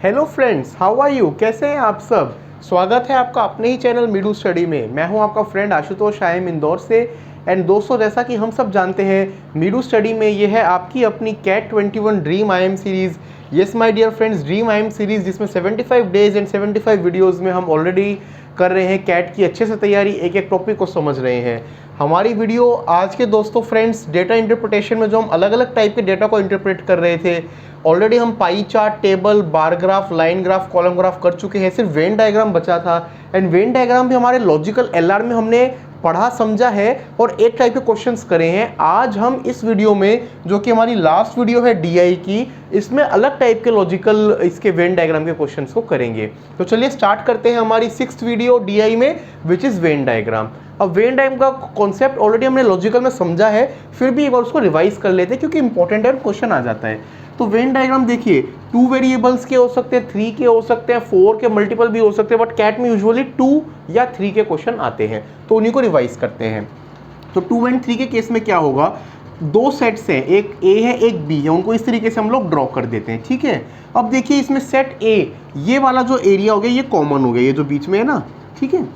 Hello friends, how are you? कैसे हैं आप सब? स्वागत है आपका अपने ही चैनल मीडू स्टडी में। मैं हूं आपका friend Ashutosh, I am Indore से। एंड दोस्तों, जैसा कि हम सब जानते हैं, मीडू स्टडी में ये है आपकी अपनी CAT 21 dream I M series. Yes my dear friends, dream I M series जिसमें 75 डेज एंड 75 वीडियोज़ में हम ऑलरेडी कर रहे हैं कैट की अच्छे से तैयारी, एक एक टॉपिक को समझ रहे हैं। हमारी वीडियो आज के दोस्तों फ्रेंड्स डेटा इंटरप्रिटेशन में जो हम अलग अलग टाइप के डेटा को इंटरप्रेट कर रहे थे, ऑलरेडी हम pie chart, table, bar graph, line graph, column graph कर चुके हैं। सिर्फ वेन डायग्राम बचा था। एंड वेन डायग्राम भी हमारे लॉजिकल एलआर में हमने पढ़ा समझा है और एक टाइप के क्वेश्चंस करे हैं। आज हम इस वीडियो में, जो कि हमारी लास्ट वीडियो है डीआई की, इसमें अलग टाइप के लॉजिकल इसके वेन डायग्राम के क्वेश्चंस को करेंगे। तो चलिए स्टार्ट करते हैं हमारी 6th वीडियो डीआई में, विच इज़ वेन डायग्राम। अब वेन डायग्राम का कॉन्सेप्ट ऑलरेडी हमने लॉजिकल में समझा है, फिर भी एक बार उसको रिवाइज कर लेते हैं क्योंकि इंपॉर्टेंट है, क्वेश्चन आ जाता है। तो वेन डायग्राम देखिए, 2 वेरिएबल्स के हो सकते हैं, 3 के हो सकते हैं, 4 के मल्टीपल भी हो सकते हैं, बट कैट में यूजुअली 2 या 3 के क्वेश्चन आते हैं, तो उन्हीं को रिवाइज करते हैं। तो 2 एंड 3 के केस में क्या होगा, 2 सेट्स हैं, एक ए है एक बी है, उनको इस तरीके से हम लोग ड्रॉ कर देते हैं। ठीक है, अब देखिए इसमें सेट ए, ये वाला जो एरिया हो गया ये कॉमन हो गया, ये जो बीच में है ना। ठीक है,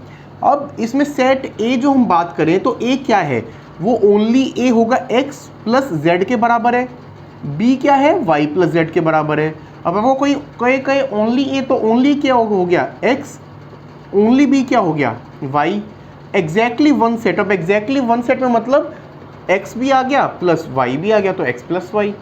अब इसमें सेट ए जो हम बात करें तो ए क्या है, वो ओनली ए होगा x प्लस जेड के बराबर है, बी क्या है y प्लस जेड के बराबर है। अब आपको कोई कहे कहे ओनली ए, तो ओनली क्या हो गया x, ओनली बी क्या हो गया y, एग्जैक्टली वन सेट। अब एग्जैक्टली वन सेट में मतलब x भी आ गया प्लस y भी आ गया, तो x plus Y.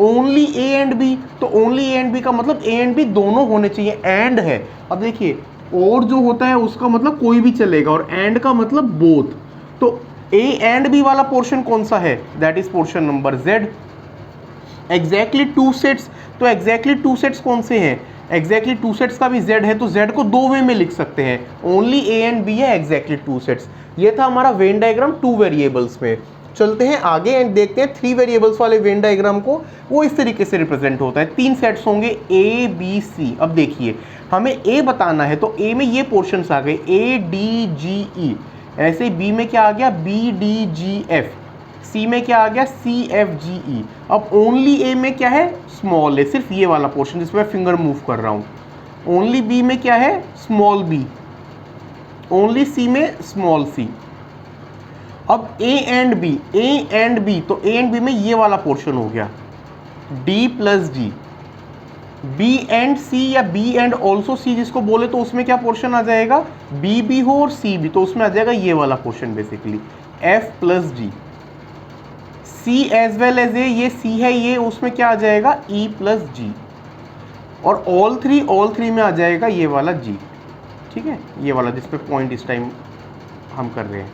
Only A and B, तो ओनली ए एंड बी का मतलब ए एंड बी दोनों होने चाहिए, एंड है। अब देखिए, और जो होता है उसका मतलब कोई भी चलेगा, और एंड का मतलब बोथ। तो ए एंड बी वाला पोर्शन कौन सा है, that is portion number z। Exactly 2 sets, तो एग्जैक्टली 2 सेट्स कौन से हैं, एग्जैक्टली 2 सेट्स का भी z है, तो z को 2 वे में लिख सकते हैं, ओनली a एंड b है, एग्जैक्टली 2 सेट्स। ये था हमारा वेन डायग्राम 2 वेरिएबल्स में। चलते हैं आगे एंड देखते हैं 3 वेरिएबल्स वाले वेन डायग्राम को। वो इस तरीके से रिप्रेजेंट होता है, 3 सेट्स होंगे a b c। अब देखिए, हमें a बताना है, तो a में ये पोर्शंस आ गए a d g e, ऐसे ही b में क्या आ गया b d g f, सी में क्या आ गया सी एफ जी ई। अब ओनली ए में क्या है, स्मॉल ए, सिर्फ ये वाला पोर्शन जिसमें फिंगर मूव कर रहा हूं। ओनली बी में क्या है, स्मॉल बी। ओनली सी में स्मॉल सी। अब A and B, A and B, तो ए एंड बी में ये वाला पोर्शन हो गया D plus G. B and C या बी एंड ऑल्सो सी जिसको बोले, तो उसमें क्या पोर्शन आ जाएगा, बी भी हो और सी भी, तो उसमें आ जाएगा ये वाला portion basically F plus G. C as well as A, ये सी है ये, उसमें क्या आ जाएगा ई प्लस जी। और ऑल थ्री में आ जाएगा ये वाला जी। ठीक है, ये वाला जिस पे पॉइंट इस टाइम हम कर रहे हैं।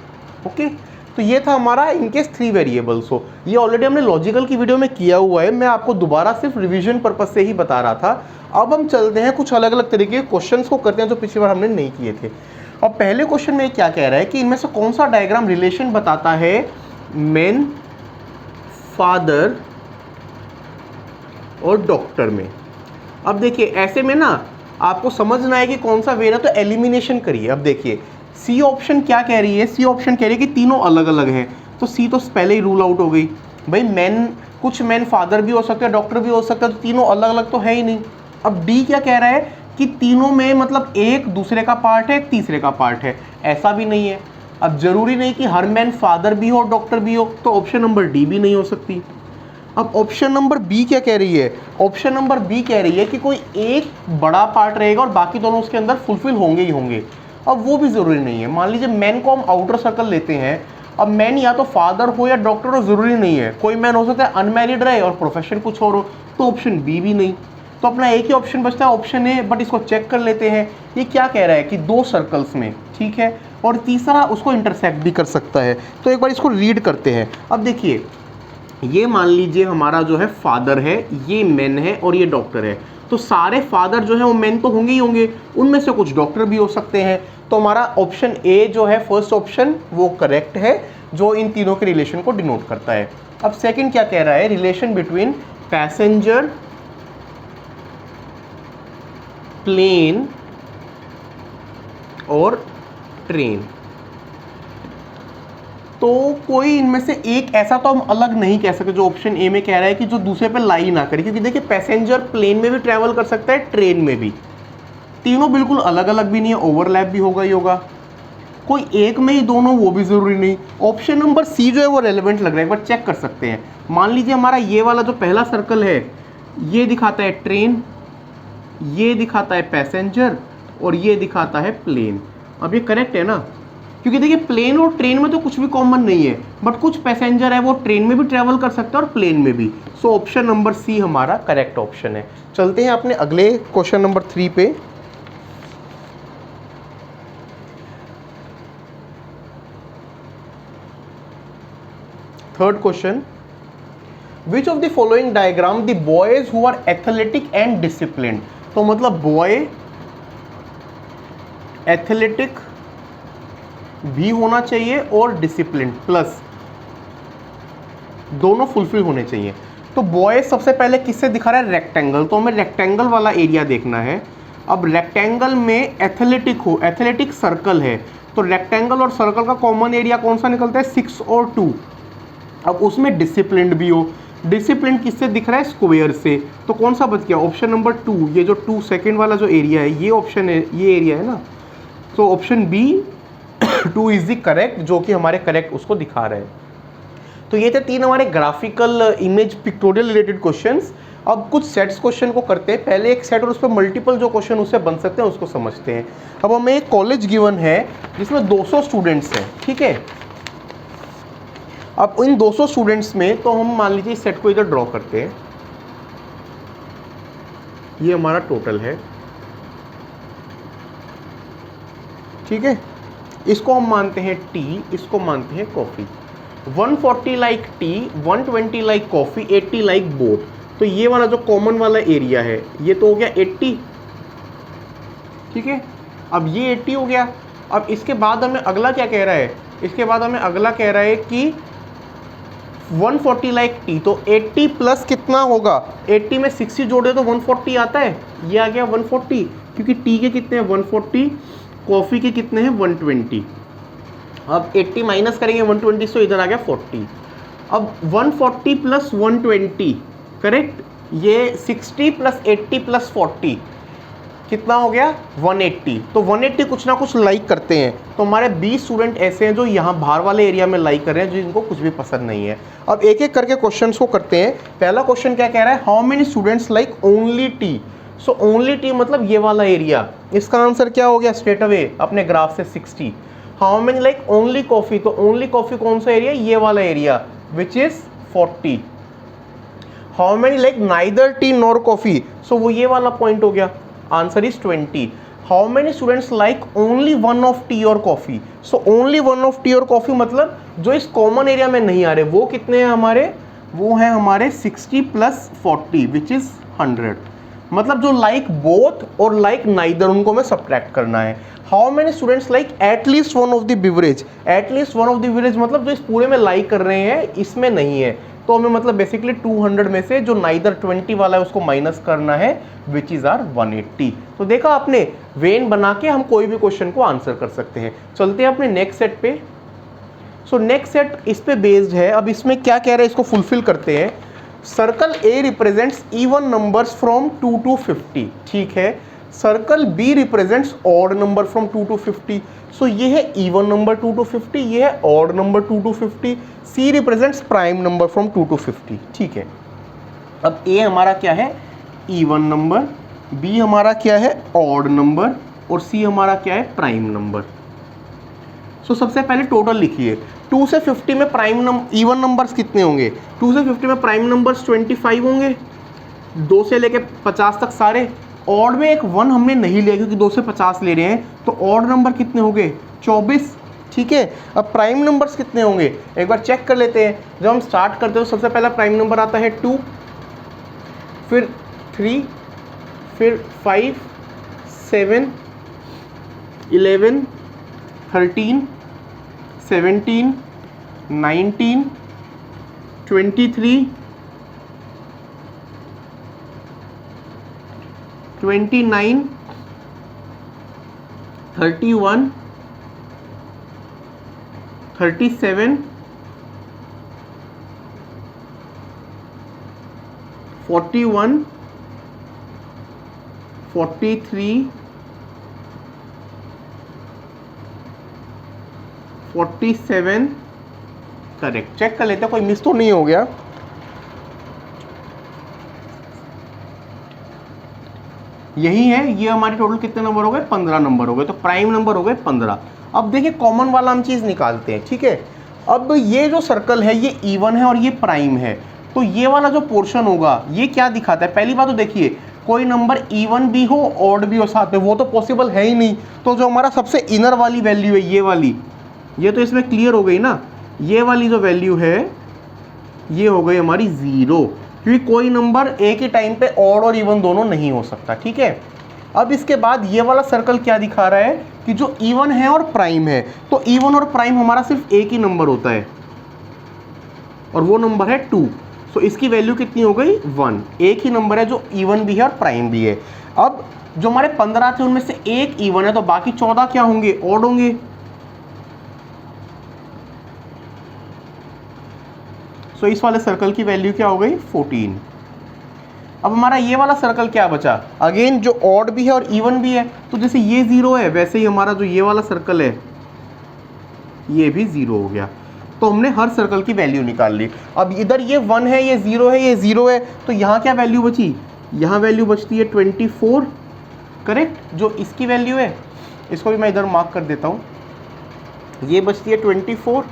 ओके, तो ये था हमारा इनकेस 3 वेरिएबल्स हो। ये ऑलरेडी हमने लॉजिकल की वीडियो में किया हुआ है, मैं आपको दोबारा सिर्फ रिवीजन पर्पज से ही बता रहा था। अब हम चलते हैं कुछ अलग अलग तरीके के क्वेश्चंस को करते हैं जो पिछली बार हमने नहीं किए थे। और पहले क्वेश्चन में क्या कह रहा है कि इनमें से कौन सा डायग्राम रिलेशन बताता है मेन, फादर और डॉक्टर में। अब देखिए, ऐसे में ना आपको समझना है कि कौन सा वे है, तो एलिमिनेशन करिए। अब देखिए, सी ऑप्शन क्या कह रही है, सी ऑप्शन कह रही है कि तीनों अलग अलग हैं, तो सी तो पहले ही रूल आउट हो गई। भाई मैन, कुछ मैन फादर भी हो सकते हैं, डॉक्टर भी हो सकता है, तो तीनों अलग अलग तो है ही नहीं। अब डी क्या कह रहा है कि तीनों में मतलब एक दूसरे का पार्ट है, एक तीसरे का पार्ट है, ऐसा भी नहीं है। अब जरूरी नहीं कि हर मैन फादर भी हो डॉक्टर भी हो, तो ऑप्शन नंबर डी भी नहीं हो सकती। अब ऑप्शन नंबर बी क्या कह रही है, ऑप्शन नंबर बी कह रही है कि कोई एक बड़ा पार्ट रहेगा और बाकी दोनों उसके अंदर फुलफिल होंगे ही होंगे। अब वो भी ज़रूरी नहीं है। मान लीजिए मैन को हम आउटर सर्कल लेते हैं, अब मैन या तो फादर हो या डॉक्टर हो, ज़रूरी नहीं है। कोई मैन हो सकता है अनमैरिड रहे और प्रोफेशन कुछ और हो, तो ऑप्शन बी भी नहीं। तो अपना एक ही ऑप्शन बचता है, ऑप्शन ए। बट इसको चेक कर लेते हैं, ये क्या कह रहा है कि 2 सर्कल्स में, ठीक है, और तीसरा उसको इंटरसेक्ट भी कर सकता है। तो एक बार इसको रीड करते हैं। अब देखिए, ये मान लीजिए हमारा जो है फादर है, ये मैन है और ये डॉक्टर है, तो सारे फादर जो है वो मैन तो होंगे ही होंगे, उनमें से कुछ डॉक्टर भी हो सकते हैं। तो हमारा ऑप्शन ए जो है, फर्स्ट ऑप्शन, वो करेक्ट है, जो इन तीनों के रिलेशन को डिनोट करता है। अब सेकंड क्या कह रहा है, रिलेशन बिटवीन पैसेंजर, प्लेन और ट्रेन। तो कोई इनमें से एक ऐसा तो हम अलग नहीं कह सकते जो ऑप्शन ए में कह रहा है कि जो दूसरे पे लाई ना करे, क्योंकि देखिए पैसेंजर प्लेन में भी ट्रैवल कर सकता है, ट्रेन में भी, तीनों बिल्कुल अलग अलग भी नहीं है, ओवरलैप भी होगा ही होगा। कोई एक में ही दोनों, वो भी ज़रूरी नहीं। ऑप्शन नंबर सी जो है वो रेलेवेंट लग रहा है, एक बार चेक कर सकते हैं। मान लीजिए हमारा ये वाला जो पहला सर्कल है ये दिखाता है ट्रेन, ये दिखाता है पैसेंजर और ये दिखाता है प्लेन। अब ये करेक्ट है ना, क्योंकि देखिए प्लेन और ट्रेन में तो कुछ भी कॉमन नहीं है, बट कुछ पैसेंजर है वो ट्रेन में भी ट्रैवल कर सकता है और प्लेन में भी। सो ऑप्शन नंबर सी हमारा करेक्ट ऑप्शन है। चलते हैं अपने अगले क्वेश्चन नंबर 3 पे। Third question, which of the following diagram the boys who are athletic and discipline. तो मतलब बॉय एथलेटिक भी होना चाहिए और डिसिप्लिन प्लस दोनों फुलफिल होने चाहिए। तो बॉय सबसे पहले किससे दिखा रहा है, रेक्टेंगल, तो हमें रेक्टेंगल वाला एरिया देखना है। अब रेक्टेंगल में एथलेटिक हो, एथलेटिक सर्कल है, तो रेक्टेंगल और सर्कल का कॉमन एरिया कौन सा निकलता है, 6 और 2। अब उसमें डिसिप्लिन भी हो, डिसिप्लिन किससे दिख रहा है, स्क्वायर से, तो कौन सा बच गया, ऑप्शन नंबर 2, ये जो 2 सेकेंड वाला जो एरिया है ये ऑप्शन है, ये एरिया है ना, तो option B 2 is the correct, जो कि हमारे करेक्ट उसको दिखा रहे हैं। तो ये थे 3 हमारे graphical image pictorial related questions. अब कुछ सेट्स क्वेश्चन को करते हैं, पहले एक सेट और उस पर मल्टीपल जो क्वेश्चन उससे बन सकते हैं उसको समझते हैं। अब हमें एक कॉलेज गिवन है जिसमें 200 स्टूडेंट्स हैं, ठीक है। अब इन 200 स्टूडेंट्स में तो हम मान लीजिए इस सेट को इधर ड्रॉ करते हैं, ये हमारा टोटल है, ठीक है। इसको हम मानते हैं टी, इसको मानते हैं coffee. 140 like T, 120 like coffee, 80 like boat. तो ये वाला जो कॉमन वाला एरिया है ये तो हो गया 80, ठीक है। अब ये 80 हो गया। अब इसके बाद हमें अगला क्या कह रहा है, इसके बाद हमें अगला कह रहा है कि 140 लाइक टी, तो 80 प्लस कितना होगा, 80 में 60 जोड़े तो 140 आता है, ये आ गया 140, क्योंकि टी के कितने हैं 140, कॉफ़ी के कितने हैं 120। अब 80 माइनस करेंगे 120, तो इधर आ गया 40। अब 140 प्लस 120 करेक्ट, ये 60 प्लस 80 प्लस 40 कितना हो गया 180। तो 180 कुछ ना कुछ लाइक करते हैं, तो हमारे 20 स्टूडेंट ऐसे हैं जो यहाँ बाहर वाले एरिया में लाइक कर रहे हैं, जो इनको कुछ भी पसंद नहीं है। अब एक एक करके क्वेश्चंस को करते हैं। पहला क्वेश्चन क्या कह रहा है, how many students like only T. So only T मतलब ये वाला एरिया, इसका आंसर क्या हो गया स्ट्रेट अवे अपने ग्राफ से 60। How many like only coffee, तो ओनली कॉफ़ी कौन सा एरिया, ये वाला area which is 40। How many like neither tea nor coffee, so वो ये वाला पॉइंट हो गया, answer is 20। How many students like only one of tea और coffee, so only one of tea और कॉफ़ी मतलब जो इस कॉमन एरिया में नहीं आ रहे, वो कितने हैं हमारे, वो हैं हमारे 60 प्लस 40 विच इज़ 100। मतलब जो लाइक बोथ और लाइक नाइदर उनको हमें सब्ट्रैक्ट करना है। How many students like at least one of the beverage, at least one of the beverage मतलब जो इस पूरे में लाइक कर रहे हैं इसमें नहीं है, तो हमें मतलब बेसिकली 200 में से जो नाइदर 20 वाला है उसको माइनस करना है विच इज़ आर 180। तो देखा आपने, वेन बना के हम कोई भी क्वेश्चन को आंसर कर सकते हैं। चलते हैं अपने नेक्स्ट सेट पे। सो नेक्स्ट सेट इस पे बेस्ड है। अब इसमें क्या कह रहे हैं, इसको फुलफिल करते हैं। Circle A represents even numbers from 2 to 50, ठीक है। Circle B represents odd number from 2 to 50, so ये है इवन नंबर 2 to 50, ये है odd number 2 to 50। C represents prime number from 2 to 50, ठीक है। अब ए हमारा क्या है, इवन नंबर, बी हमारा क्या है, ऑड नंबर, और सी हमारा क्या है, प्राइम नंबर। सो सबसे पहले टोटल लिखिए, 2 से 50 में प्राइम इवन नंबर्स कितने होंगे, 2 से 50 में प्राइम नंबर्स 25 होंगे, 2 से लेके 50 तक सारे। ऑड में एक 1 हमने नहीं लिया क्योंकि 2 से 50 ले रहे हैं, तो ऑड नंबर कितने होंगे 24, ठीक है। अब प्राइम नंबर्स कितने होंगे एक बार चेक कर लेते हैं। जब हम स्टार्ट करते हैं तो सबसे पहला प्राइम नंबर आता है 2, फिर 3, फिर 5, 7, 11, 13, 17, 19, 23, 29, 31, 37, 41, 43, 47 करेक्ट। चेक कर लेते हैं कोई मिस तो नहीं हो गया। यही है, ये हमारे टोटल कितने नंबर हो गए, 15 नंबर हो गए। तो प्राइम नंबर हो गए 15। अब देखिए कॉमन वाला हम चीज़ निकालते हैं, ठीक है। अब ये जो सर्कल है ये इवन है और ये प्राइम है, तो ये वाला जो पोर्शन होगा ये क्या दिखाता है। पहली बात तो देखिए कोई नंबर इवन भी हो ऑड भी हो साथ में, वो तो पॉसिबल है ही नहीं। तो जो हमारा सबसे इनर वाली वैल्यू है ये वाली, ये तो इसमें क्लियर हो गई ना। ये वाली जो वैल्यू है ये हो गई हमारी 0, क्योंकि कोई नंबर एक ही टाइम पे ऑड और इवन दोनों नहीं हो सकता, ठीक है। अब इसके बाद ये वाला सर्कल क्या दिखा रहा है कि जो इवन है और प्राइम है, तो इवन और प्राइम हमारा सिर्फ एक ही नंबर होता है और वो नंबर है 2। तो इसकी वैल्यू कितनी हो गई 1। एक ही नंबर है जो इवन भी है और प्राइम भी है। अब जो हमारे 15 थे उनमें से एक इवन है, तो बाकी 14 क्या होंगे, ऑड होंगे। सो इस वाले सर्कल की वैल्यू क्या हो गई 14। अब हमारा ये वाला सर्कल क्या बचा, अगेन जो ऑड भी है और इवन भी है। तो जैसे ये 0 है वैसे ही हमारा जो ये वाला सर्कल है ये भी 0 हो गया। तो हमने हर सर्कल की वैल्यू निकाल ली। अब इधर ये 1 है, ये 0 है, ये 0 है, तो यहाँ क्या वैल्यू बची, यहाँ वैल्यू बचती है 24 करेक्ट। जो इसकी वैल्यू है इसको भी मैं इधर मार्क कर देता हूँ, ये बचती है 24।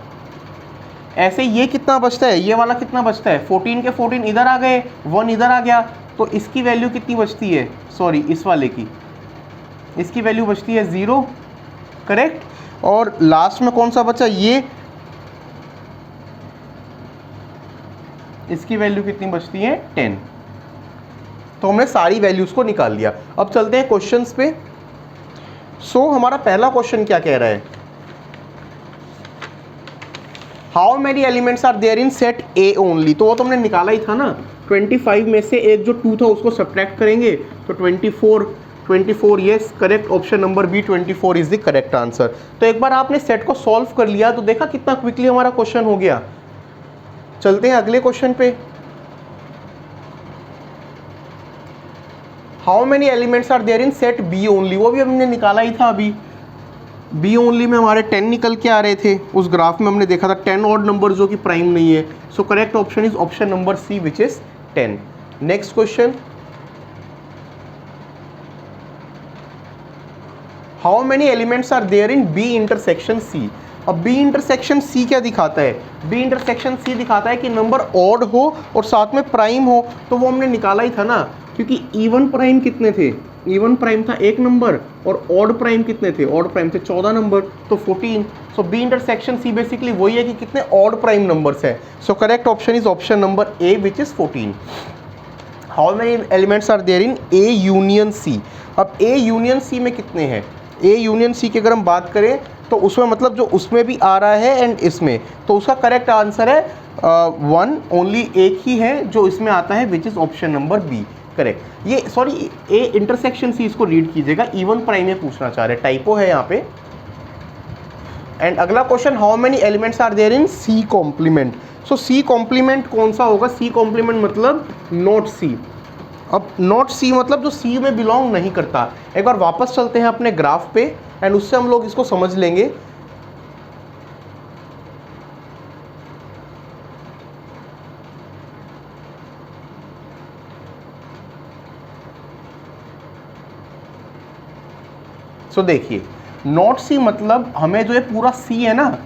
ऐसे ये कितना बचता है, ये वाला कितना बचता है, 14 के 14 इधर आ गए, 1 इधर आ गया, तो इसकी वैल्यू कितनी बचती है, सॉरी इस वाले की, इसकी वैल्यू बचती है 0 करेक्ट। और लास्ट में कौन सा बचा, ये इसकी वैल्यू कितनी बचती है 10। तो हमने सारी वैल्यूज को निकाल लिया। अब चलते हैं क्वेश्चंस पे। सो हमारा पहला क्वेश्चन क्या कह रहा है, how many elements are there in set A only. तो वो तो हमने निकाला ही था ना, 25 में से एक जो 2 था उसको सब्ट्रैक्ट करेंगे तो 24 yes correct. Option number B 24 is the correct answer. तो एक बार आपने सेट को सॉल्व कर लिया तो देखा कितना क्विकली हमारा क्वेश्चन हो गया। चलते हैं अगले क्वेश्चन पे। How many elements are there in set B only, वो भी हमने निकाला ही था अभी। बी ओनली में हमारे 10 निकल के आ रहे थे, उस ग्राफ में हमने देखा था 10 ऑड नंबर जो कि प्राइम नहीं है। So correct option is option number C which is 10। Next question, how many elements are there in B intersection C. अब बी इंटरसेक्शन सी क्या दिखाता है, बी इंटरसेक्शन सी दिखाता है कि नंबर ऑड हो और साथ में प्राइम हो। तो वो हमने निकाला ही था ना, क्योंकि इवन प्राइम कितने थे, इवन प्राइम था 1 नंबर और ऑड प्राइम कितने थे, ऑड प्राइम थे 14 नंबर, तो 14। So B intersection C basically वही है कि कितने ऑड प्राइम नंबर्स है। So correct option is option number A which is 14। How many elements are there in A union C. अब ए यूनियन सी में कितने हैं, ए यूनियन सी की अगर हम बात करें तो उसमें मतलब जो उसमें भी आ रहा है एंड इसमें, तो उसका करेक्ट आंसर है 1 ओनली, एक ही है जो इसमें आता है which is option number B correct. ये सॉरी ए इंटरसेक्शन सी इसको रीड कीजिएगा, इवन प्राइम में पूछना चाह रहे, टाइपो है यहाँ पे। एंड अगला question, how many elements are there in C complement. So C complement कौन सा होगा, सी कॉम्प्लीमेंट मतलब नॉट सी। अब नॉट सी मतलब जो सी में बिलोंग नहीं करता। एक बार वापस चलते हैं अपने ग्राफ पे एंड उससे हम लोग इसको समझ लेंगे। सो देखिए नॉट सी मतलब हमें जो ये पूरा सी है ना,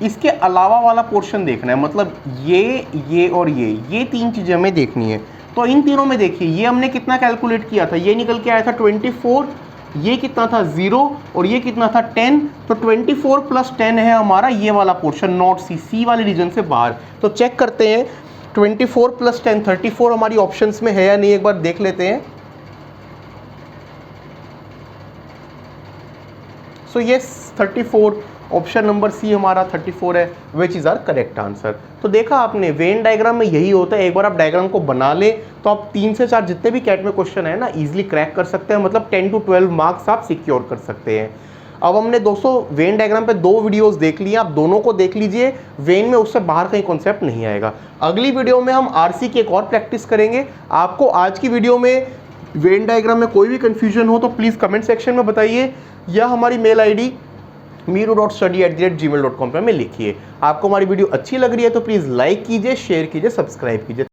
इसके अलावा वाला पोर्शन देखना है, मतलब ये और ये 3 चीज़ें हमें देखनी है। तो इन तीनों में देखिए ये हमने कितना कैलकुलेट किया था, ये निकल के आया था 24, ये कितना था 0 और ये कितना था 10। तो 24 + 10 है हमारा ये वाला पोर्शन नॉट सी, सी वाले रीजन से बाहर। तो चेक करते हैं 24 + 10 34 हमारी ऑप्शंस में है या नहीं, एक बार देख लेते हैं। सो ये 34 ऑप्शन नंबर सी हमारा 34 है which is our correct answer. तो देखा आपने वेन डायग्राम में यही होता है, एक बार आप डायग्राम को बना लें तो आप 3 से 4 जितने भी कैट में क्वेश्चन है ना इजीली क्रैक कर सकते हैं, मतलब 10 to 12 मार्क्स आप सिक्योर कर सकते हैं। अब हमने दोस्तों वेन डायग्राम पे 2 वीडियोस देख लिए, आप दोनों को देख लीजिए, वेन में उससे बाहर कहीं कॉन्सेप्ट नहीं आएगा। अगली वीडियो में हम आरसी की एक और प्रैक्टिस करेंगे। आपको आज की वीडियो में वेन डायग्राम में कोई भी कंफ्यूजन हो तो प्लीज़ कमेंट सेक्शन में बताइए, या हमारी मेल आईडी meeru.study@gmail.com पर में लिखिए। आपको हमारी वीडियो अच्छी लग रही है तो प्लीज़ लाइक कीजिए, शेयर कीजिए, सब्सक्राइब कीजिए।